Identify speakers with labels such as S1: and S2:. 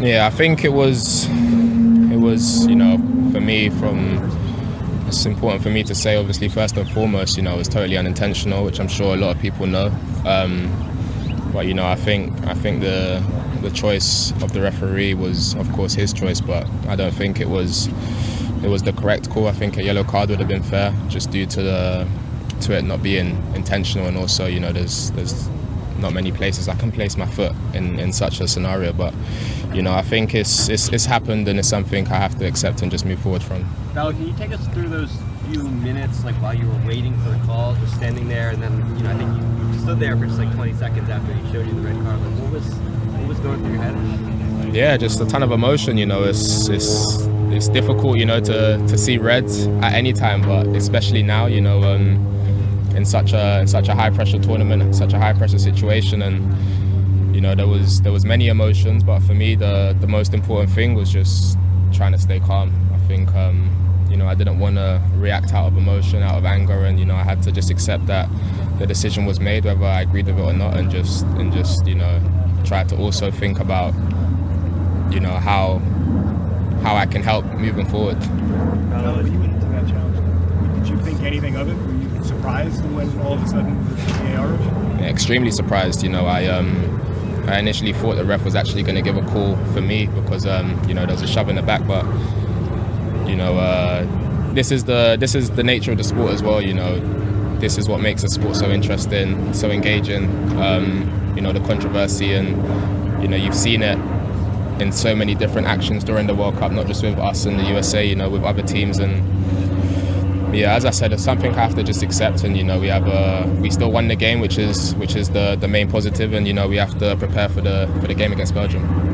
S1: Yeah, I think it was, for me, it's important for me to say, obviously, first and foremost, it was totally unintentional, which I'm sure a lot of people know. But I think the choice of the referee was, of course, his choice, but I don't think it was the correct call. I think a yellow card would have been fair, just due to it not being intentional, and also, there's not many places I can place my foot in such a scenario. But I think it's happened, and it's something I have to accept and just move forward from.
S2: Balogun, can you take us through those few minutes, like while you were waiting for the call, just standing there, and then I think you stood there for just like 20 seconds after he showed you the red card. Like, what was going through your head?
S1: Yeah, just a ton of emotion. It's difficult, to see red at any time, but especially now, in such a high pressure tournament, such a high pressure situation, and there was many emotions, but for me the most important thing was just trying to stay calm. I think I didn't want to react out of emotion, out of anger, and I had to just accept that the decision was made, whether I agreed with it or not, and just try to also think about how I can help moving forward.
S3: When you went into that challenge, did you think anything of it? Were you surprised when all of a sudden the VAR?
S1: Yeah, extremely surprised. I initially thought the ref was actually going to give a call for me because there was a shove in the back, but this is the nature of the sport as well. This is what makes the sport so interesting, so engaging. The controversy, and you've seen it in so many different actions during the World Cup, not just with us in the USA, with other teams. And yeah, as I said, it's something I have to just accept. And we still won the game, which is the main positive. And we have to prepare for the game against Belgium.